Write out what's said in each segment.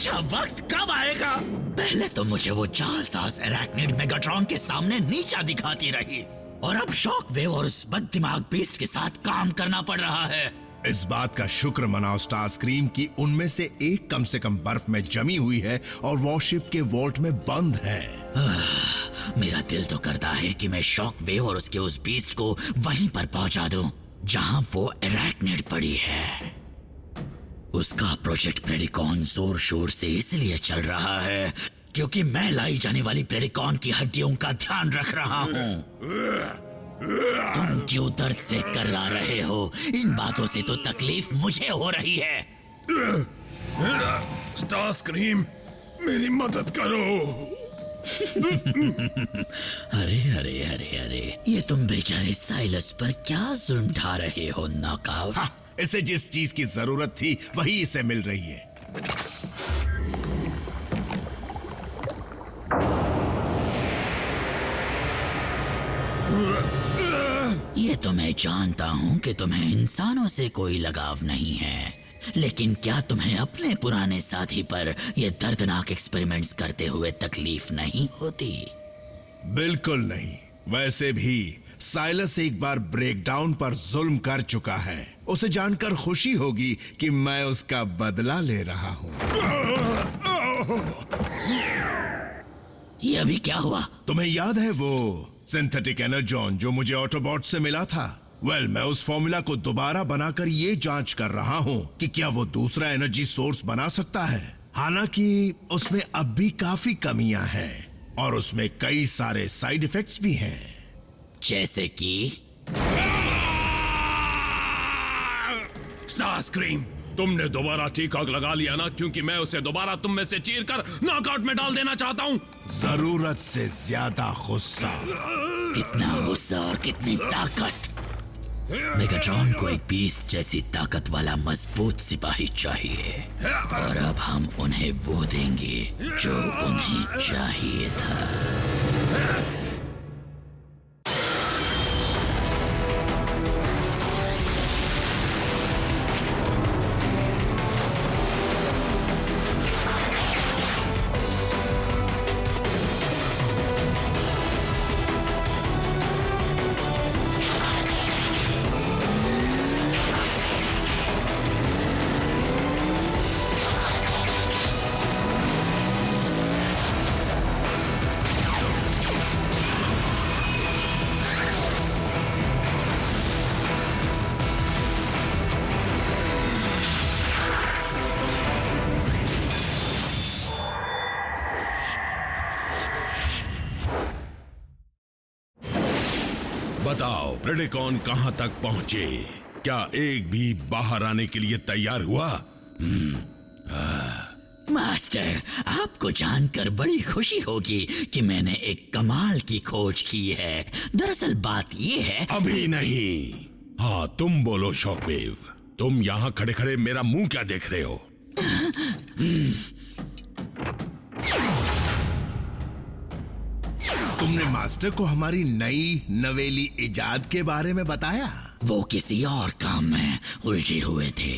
अच्छा वक्त कब आएगा? पहले तो मुझे वो जालसाज अरैक्निड मेगाट्रॉन के सामने नीचा दिखाती रही, और अब शॉक वेव और उस बददिमाग बीस्ट के साथ काम करना पड़ रहा है। इस बात का शुक्र मनाओ स्टारस्क्रीम कि उनमें से एक कम से कम बर्फ में जमी हुई है और वॉरशिप के वॉल्ट में बंद है। मेरा दिल तो करता है कि मैं शॉक वेव और उसके उस बीस्ट को वहीं पर पहुंचा दूं जहां वो अरैक्निड पड़ी है। उसका प्रोजेक्ट प्रेडिकॉन जोर शोर से इसलिए चल रहा है क्योंकि मैं लाई जाने वाली प्रेडिकॉन की हड्डियों का ध्यान रख रहा हूँ। तुम क्यों दर्द से कर्रा रहे हो? इन बातों से तो तकलीफ मुझे हो रही है। स्टारस्क्रीम, मेरी मदद करो। अरे अरे अरे अरे, ये तुम बेचारे साइलस पर क्या जुल्म ढा रहे हो नॉकआउट? इसे जिस चीज की जरूरत थी वही इसे मिल रही है। ये तो मैं जानता हूँ कि तुम्हें इंसानों से कोई लगाव नहीं है, लेकिन क्या तुम्हें अपने पुराने साथी पर ये दर्दनाक एक्सपेरिमेंट्स करते हुए तकलीफ नहीं होती? बिल्कुल नहीं। वैसे भी साइलस एक बार ब्रेकडाउन पर जुल्म कर चुका है। उसे जानकर खुशी होगी कि मैं उसका बदला ले रहा हूँ। ये अभी क्या हुआ? तुम्हें याद है वो सिंथेटिक एनर्जॉन जो मुझे ऑटोबॉट से मिला था? मैं उस फॉर्मूला को दोबारा बनाकर ये जांच कर रहा हूँ कि क्या वो दूसरा एनर्जी सोर्स बना सकता है। हालांकि उसमें अब भी काफी कमियां हैं और उसमें कई सारे साइड इफेक्ट्स भी हैं। जैसे कि स्टारस्क्रीम, तुमने दोबारा टीकॉक लगा लिया ना, क्योंकि मैं उसे दोबारा तुम में से चीरकर नॉकआउट में डाल देना चाहता हूँ। जरूरत से ज्यादा गुस्सा। कितना गुस्सा और कितनी ताकत! मेगाट्रॉन को एक बीस्ट जैसी ताकत वाला मजबूत सिपाही चाहिए, और अब हम उन्हें वो देंगे जो उन्हें चाहिए था। बताओ, प्रेडिकॉन कहां तक पहुंचे? क्या एक भी बाहर आने के लिए तैयार हुआ? मास्टर, आपको जानकर बड़ी खुशी होगी कि मैंने एक कमाल की खोज की है। दरअसल बात ये है। अभी नहीं। हाँ, तुम बोलो शॉकवेव। तुम यहाँ खड़े खड़े मेरा मुंह क्या देख रहे हो? तुमने मास्टर को हमारी नई नवेली इजाद के बारे में बताया? वो किसी और काम में उलझे हुए थे।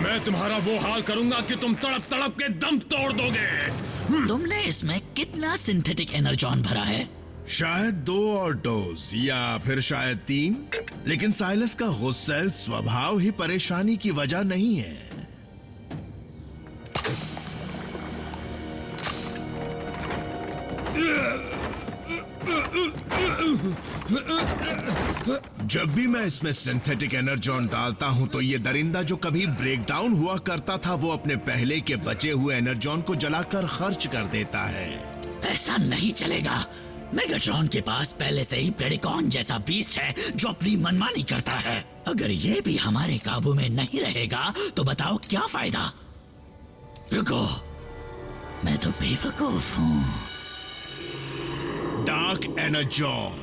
मैं तुम्हारा वो हाल करूंगा कि तुम तड़प तड़प के दम तोड़ दोगे। तुमने इसमें कितना सिंथेटिक एनर्जॉन भरा है? शायद 2 और डोज, या फिर शायद 3। लेकिन साइलस का गुस्सैल स्वभाव ही परेशानी की वजह नहीं है। जब भी मैं इसमें सिंथेटिक एनर्जॉन डालता हूं तो ये दरिंदा जो कभी ब्रेकडाउन हुआ करता था वो अपने पहले के बचे हुए एनर्जॉन को जलाकर खर्च कर देता है। ऐसा नहीं चलेगा। मेगाट्रॉन के पास पहले से ही प्रेडिकॉन जैसा बीस्ट है जो अपनी मनमानी करता है। अगर ये भी हमारे काबू में नहीं रहेगा तो बताओ क्या फायदा? रुको, मैं तो बेवकूफ हूँ। डार्क एनर्जॉन,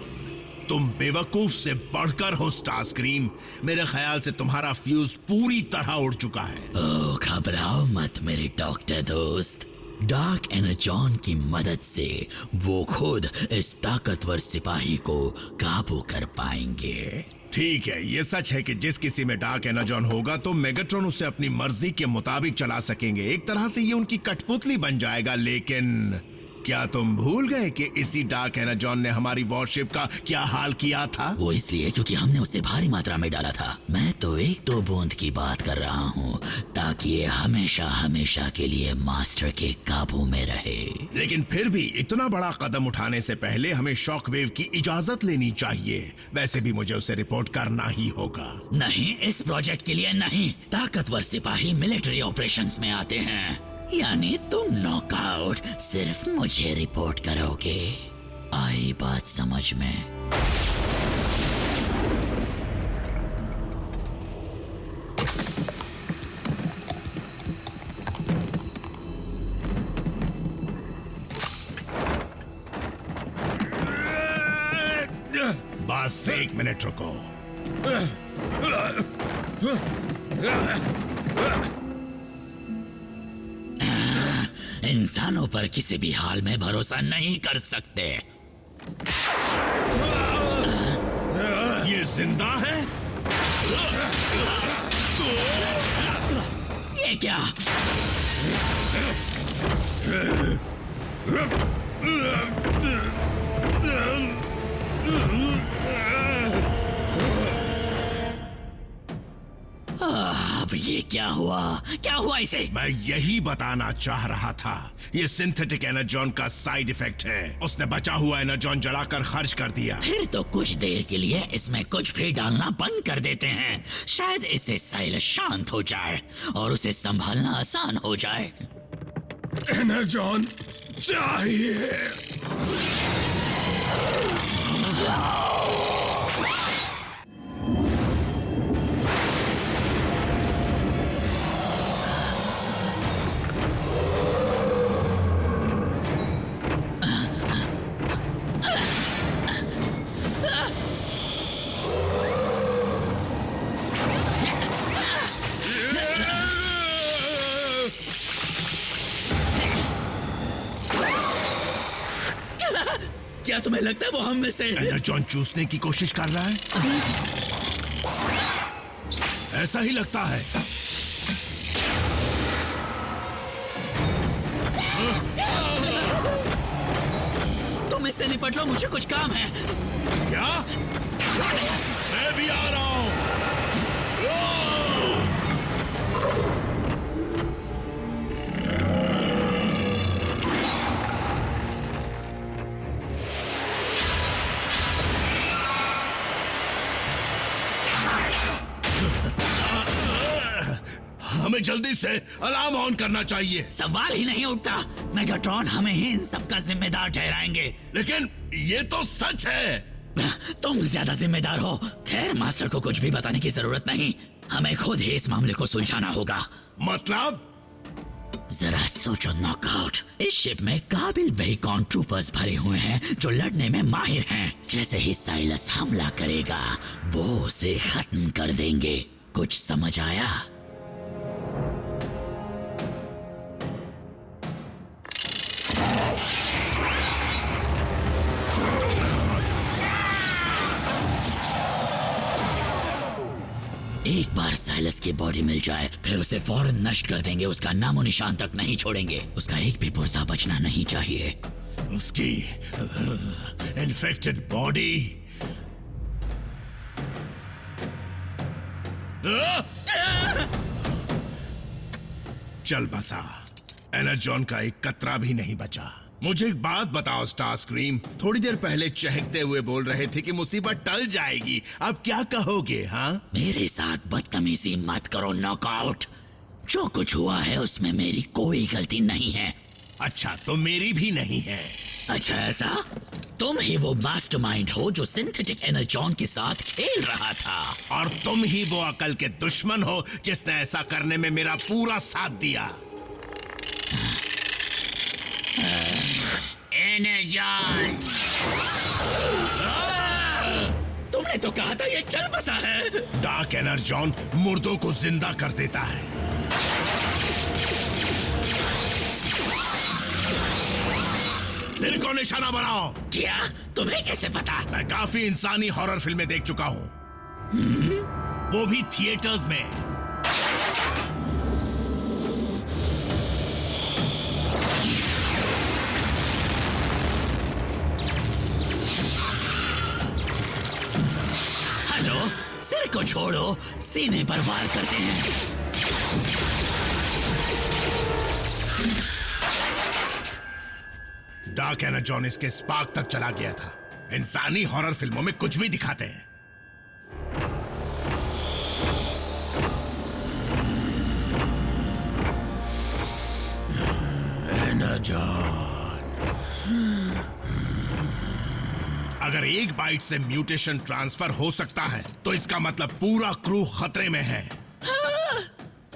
तुम बेवकूफ से बढ़कर हो स्टारस्क्रीम। मेरे ख्याल से तुम्हारा फ्यूज पूरी तरह उड़ चुका है। ओह, घबराओ मत मेरे डॉक्टर दोस्त। डार्क एनर्जॉन की मदद से वो खुद इस ताकतवर सिपाही को काबू कर पाएंगे। ठीक है, ये सच है कि जिस किसी में डार्क एनर्जॉन होगा तो मेगाट्रॉन उसे अपनी मर्जी के मुताबिक चला सकेंगे। एक तरह से ये उनकी कठपुतली बन जाएगा। लेकिन क्या तुम भूल गए कि इसी डार्क एनर्जॉन ने हमारी वॉरशिप का क्या हाल किया था? वो इसलिए क्योंकि हमने उसे भारी मात्रा में डाला था। मैं तो 1-2 बूंद की बात कर रहा हूँ, ताकि ये हमेशा हमेशा के लिए मास्टर के काबू में रहे। लेकिन फिर भी इतना बड़ा कदम उठाने से पहले हमें शॉक वेव की इजाजत लेनी चाहिए। वैसे भी मुझे उसे रिपोर्ट करना ही होगा। नहीं, इस प्रोजेक्ट के लिए नहीं। ताकतवर सिपाही मिलिट्री ऑपरेशंस में आते हैं। यानी तुम नॉकआउट सिर्फ मुझे रिपोर्ट करोगे। आई बात समझ में? बस 1 मिनट रुको। इंसानों पर किसी भी हाल में भरोसा नहीं कर सकते। ये जिंदा है? ये क्या? अब ये क्या हुआ? क्या हुआ इसे? मैं यही बताना चाह रहा था। ये सिंथेटिक एनर्जॉन का साइड इफेक्ट है। उसने बचा हुआ एनर्जॉन जलाकर खर्च कर दिया। फिर तो कुछ देर के लिए इसमें कुछ भी डालना बंद कर देते हैं। शायद इससे साइलस शांत हो जाए और उसे संभालना आसान हो जाए। एनर्जॉन चाहिए। क्या तुम्हें लगता है वो हम में से? एनर्जॉन चूसने की कोशिश कर रहा है? ऐसा ही लगता है। तुम इससे निपट लो, मुझे कुछ काम है। क्या? मैं भी आ रहा हूं। हमें जल्दी से अलार्म ऑन करना चाहिए। सवाल ही नहीं उठता। मेगाट्रॉन हमें ही इन सब का जिम्मेदार ठहराएंगे। लेकिन ये तो सच है। तुम ज्यादा जिम्मेदार हो। खैर, मास्टर को कुछ भी बताने की जरूरत नहीं। हमें खुद ही इस मामले को सुलझाना होगा। मतलब? जरा सोचो नॉकआउट। इस शिप में काबिल वेहिकॉन ट्रूपर्स भरे हुए हैं जो लड़ने में माहिर हैं। जैसे ही साइलस हमला करेगा, वो उसे खत्म कर देंगे। कुछ समझ आया? एक बार साइलस की बॉडी मिल जाए, फिर उसे फौरन नष्ट कर देंगे। उसका नामो निशान तक नहीं छोड़ेंगे। उसका एक भी पुर्जा बचना नहीं चाहिए। उसकी इन्फेक्टेड बॉडी। चल बसा। एनर्जॉन का एक कतरा भी नहीं बचा। मुझे एक बात बताओ स्टारस्क्रीम, थोड़ी देर पहले चहकते हुए बोल रहे थे कि मुसीबत टल जाएगी। अब क्या कहोगे? हाँ, मेरे साथ बदतमीजी मत करो नॉकआउट। जो कुछ हुआ है उसमें मेरी कोई गलती नहीं है। अच्छा, तो मेरी भी नहीं है। अच्छा, ऐसा? तुम ही वो मास्टरमाइंड हो जो सिंथेटिक एनर्जॉन के साथ खेल रहा था। और तुम ही वो अकल के दुश्मन हो जिसने ऐसा करने में मेरा पूरा साथ दिया। एनर्जॉन, तुमने तो कहा था ये चल बसा है। डार्क एनर्जॉन मुर्दों को जिंदा कर देता है। सिर को निशाना बनाओ। क्या? तुम्हें कैसे पता? मैं काफी इंसानी हॉरर फिल्में देख चुका हूँ। वो भी थिएटर्स में। हटो, सिर को छोड़ो, सीने पर वार करते हैं। डार्क एनर्जॉन इसके स्पार्क तक चला गया था। इंसानी हॉरर फिल्मों में कुछ भी दिखाते हैं। एनर्जॉन, अगर एक बाइट से म्यूटेशन ट्रांसफर हो सकता है तो इसका मतलब पूरा क्रू खतरे में है।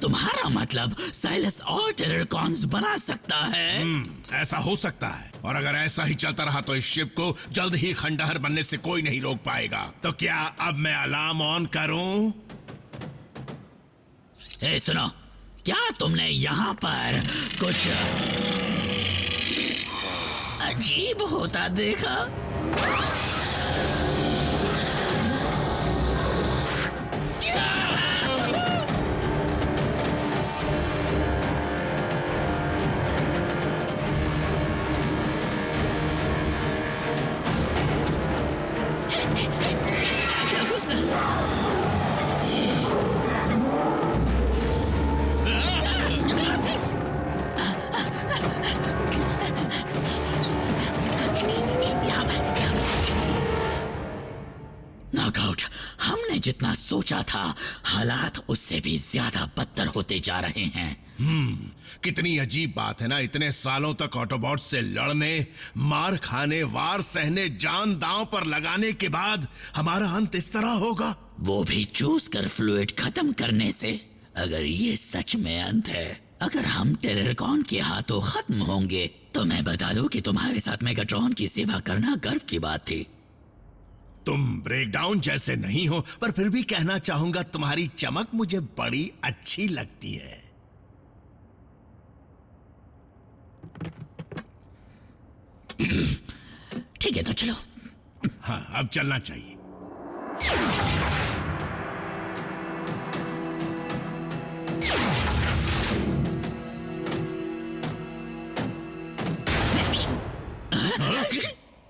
तुम्हारा मतलब साइलस और टेररकॉन्स बना सकता है? ऐसा हो सकता है, और अगर ऐसा ही चलता रहा तो इस शिप को जल्द ही खंडहर बनने से कोई नहीं रोक पाएगा। तो क्या अब मैं अलार्म ऑन करूं? ए सुनो, क्या तुमने यहाँ पर कुछ अजीब होता देखा? नॉकआउट, हमने जितना सोचा था हालात उससे भी ज्यादा बदतर होते जा रहे हैं। कितनी अजीब बात है ना, इतने सालों तक ऑटोबॉट से लड़ने, मार खाने, वार सहने, जान दांव पर लगाने के बाद हमारा अंत इस तरह होगा। वो भी चूस कर फ्लूइड खत्म करने से। अगर ये सच में अंत है, अगर हम टेररकॉन के हाथों खत्म होंगे, तो मैं बता दूं कि तुम्हारे साथ मेगाट्रॉन की सेवा करना गर्व की बात थी। तुम ब्रेकडाउन जैसे नहीं हो, पर फिर भी कहना चाहूंगा तुम्हारी चमक मुझे बड़ी अच्छी लगती है। ठीक है, तो चलो। हाँ, अब चलना चाहिए।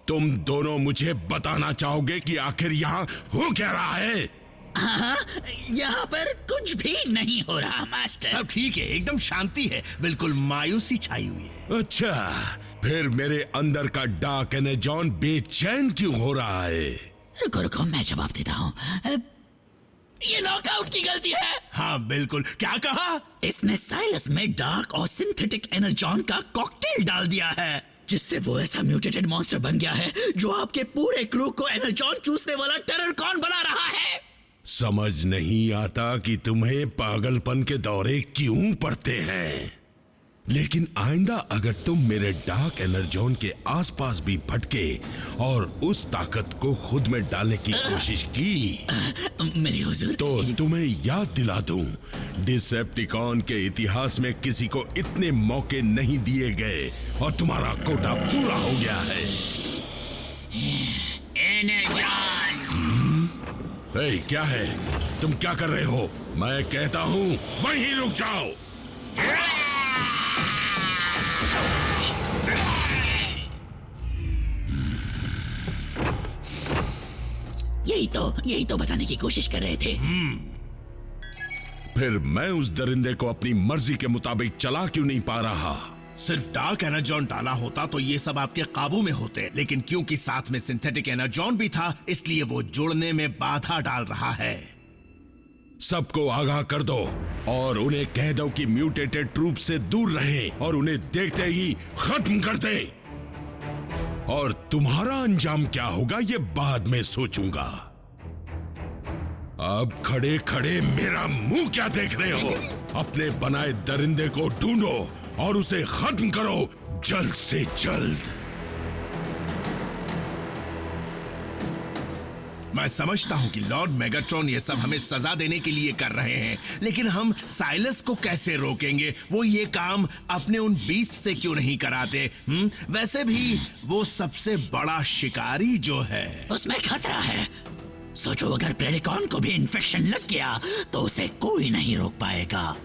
तुम दोनों मुझे बताना चाहोगे कि आखिर यहाँ हो क्या रहा है? हाँ, यहाँ पर कुछ भी नहीं हो रहा मास्टर। सब ठीक है, एकदम शांति है, बिल्कुल मायूसी छाई हुई है। अच्छा, फिर मेरे अंदर का डार्क एनर्जॉन बेचैन क्यों हो रहा है? रुको रुको, मैं जवाब देता हूँ। ये नॉकआउट की गलती है। हाँ बिल्कुल। क्या कहा? इसने साइलस में डार्क और सिंथेटिक एनर्जॉन का कॉकटेल डाल दिया है, जिससे वो ऐसा म्यूटेटेड मॉन्स्टर बन गया है जो आपके पूरे क्रू को एनर्जॉन चूसने वाला टेररकॉन बना रहा है। समझ नहीं आता कि तुम्हें पागलपन के दौरे क्यों पड़ते हैं, लेकिन आइंदा अगर तुम मेरे डार्क एनर्जॉन के आसपास भी भटके और उस ताकत को खुद में डालने की कोशिश की मेरे हुजूर, तो तुम्हें याद दिला दूं, डिसेप्टिकॉन के इतिहास में किसी को इतने मौके नहीं दिए गए और तुम्हारा कोटा पूरा हो गया है। ए, क्या है? तुम क्या कर रहे हो? मैं कहता हूं वहीं रुक जाओ। यही तो बताने की कोशिश कर रहे थे। फिर मैं उस दरिंदे को अपनी मर्जी के मुताबिक चला क्यों नहीं पा रहा? सिर्फ डार्क एनर्जॉन डाला होता तो ये सब आपके काबू में होते, लेकिन क्योंकि साथ में सिंथेटिक एनर्जॉन भी था, इसलिए वो जुड़ने में बाधा डाल रहा है। सबको आगाह कर दो और उन्हें कह दो कि म्यूटेटेड ट्रूप से दूर रहें और उन्हें देखते ही खत्म कर दें। और तुम्हारा अंजाम क्या होगा ये बाद में सोचूंगा। अब खड़े खड़े मेरा मुंह क्या देख रहे हो? अपने बनाए दरिंदे को ढूंढो और उसे खत्म करो जल्द से जल्द। मैं समझता हूं कि लॉर्ड मेगाट्रॉन ये सब हमें सजा देने के लिए कर रहे हैं, लेकिन हम साइलस को कैसे रोकेंगे? वो ये काम अपने उन बीस्ट से क्यों नहीं कराते? वैसे भी वो सबसे बड़ा शिकारी जो है। उसमें खतरा है। सोचो अगर प्रेडिकॉन को भी इन्फेक्शन लग गया तो उसे कोई नहीं रोक पाएगा।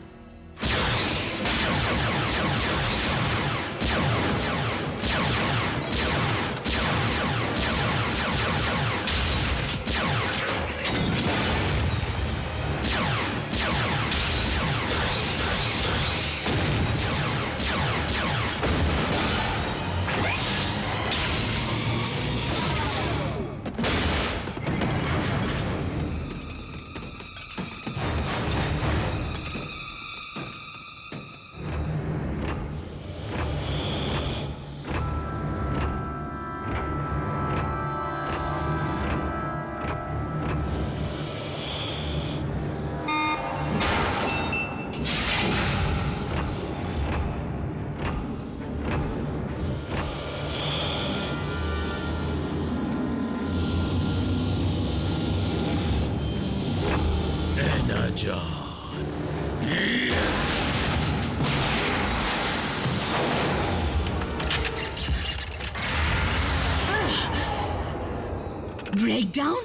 ब्रेकडाउन?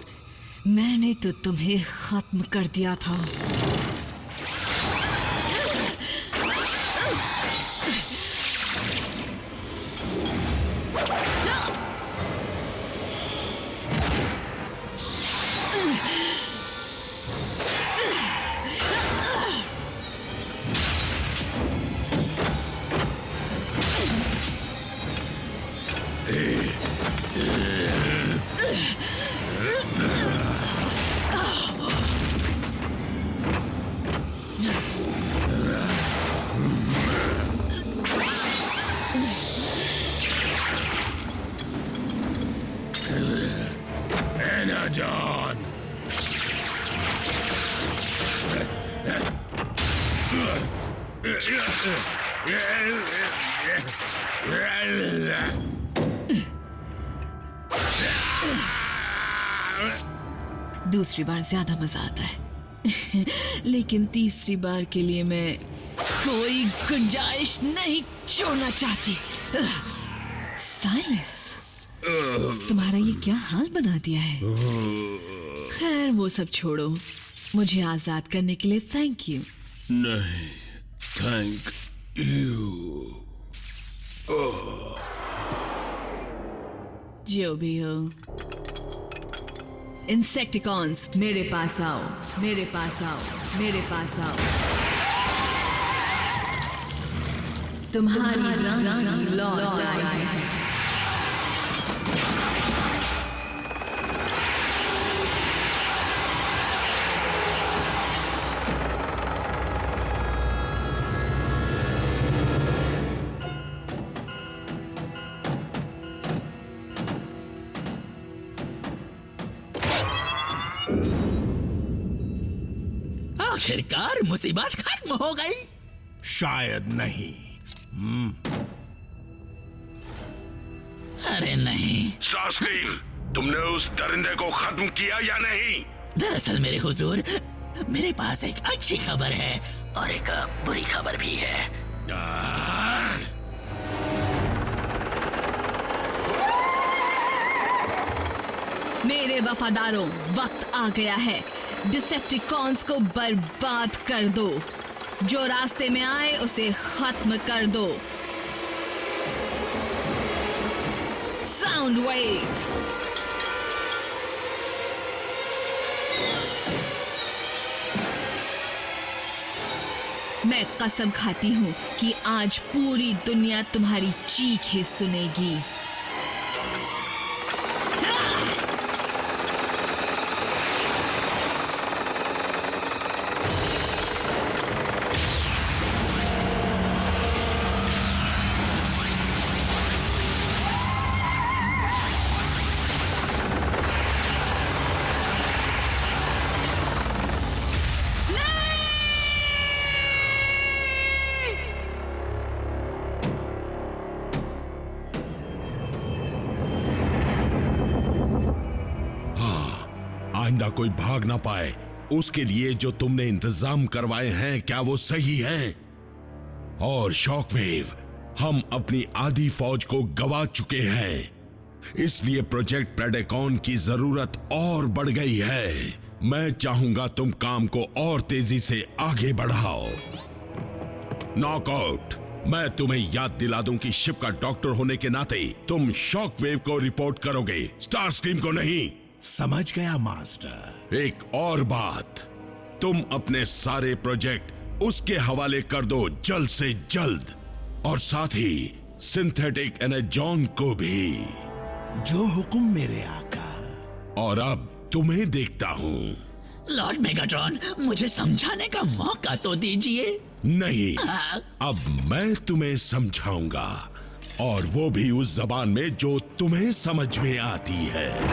मैंने तो तुम्हें खत्म कर दिया था। Energon! दूसरी बार ज्यादा मजा आता है लेकिन तीसरी बार के लिए मैं कोई गुंजाइश नहीं छोड़ना चाहती। साइलस, तुम्हारा ये क्या हाल बना दिया है? खैर वो सब छोड़ो, मुझे आजाद करने के लिए थैंक यू। नहीं, थैंक यू। जो भी हो, इंसेक्टिकॉन्स मेरे पास आओ, मेरे पास आओ, मेरे पास आओ। तुम्हारी रानी लौट आई है। आखिरकार मुसीबत खत्म हो गई। शायद नहीं। अरे नहीं। स्टारस्क्रीम, तुमने उस दरिंदे को खत्म किया या नहीं? दरअसल मेरे हुजूर, मेरे पास एक अच्छी खबर है और एक बुरी खबर भी है। मेरे वफादारों, वक्त आ गया है। डिसेप्टिकॉन्स को बर्बाद कर दो। जो रास्ते में आए उसे खत्म कर दो। Sound wave. मैं कसम खाती हूं कि आज पूरी दुनिया तुम्हारी चीखें सुनेगी। आइंदा कोई भाग ना पाए, उसके लिए जो तुमने इंतजाम करवाए हैं, क्या वो सही है? और शॉकवेव, हम अपनी आधी फौज को गवा चुके हैं। इसलिए प्रोजेक्ट प्रेडिकॉन की जरूरत और बढ़ गई है। मैं चाहूंगा तुम काम को और तेजी से आगे बढ़ाओ। नॉकआउट, मैं तुम्हें याद दिला दूं कि शिप का डॉक्टर होने के नाते तुम शॉकवेव को रिपोर्ट करोगे, स्टारस्क्रीम को नहीं। समझ गया मास्टर। एक और बात, तुम अपने सारे प्रोजेक्ट उसके हवाले कर दो जल्द से जल्द, और साथ ही सिंथेटिक एनर्जॉन को भी। जो हुक्म मेरे आका। और अब तुम्हें देखता हूं। लॉर्ड मेगाट्रॉन, मुझे समझाने का मौका तो दीजिए। नहीं, अब मैं तुम्हें समझाऊंगा, और वो भी उस जबान में जो तुम्हें समझ में आती है।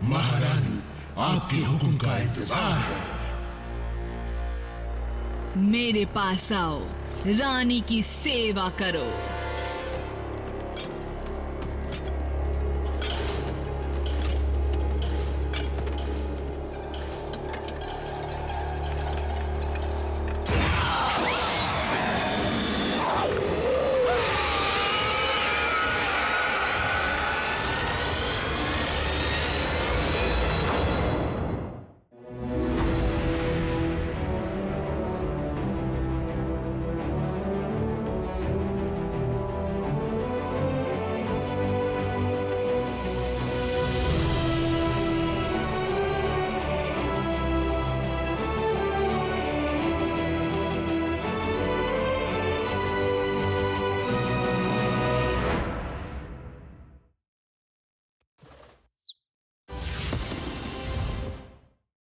महारानी, आपके हुक्म का इंतजार है। मेरे पास आओ, रानी की सेवा करो।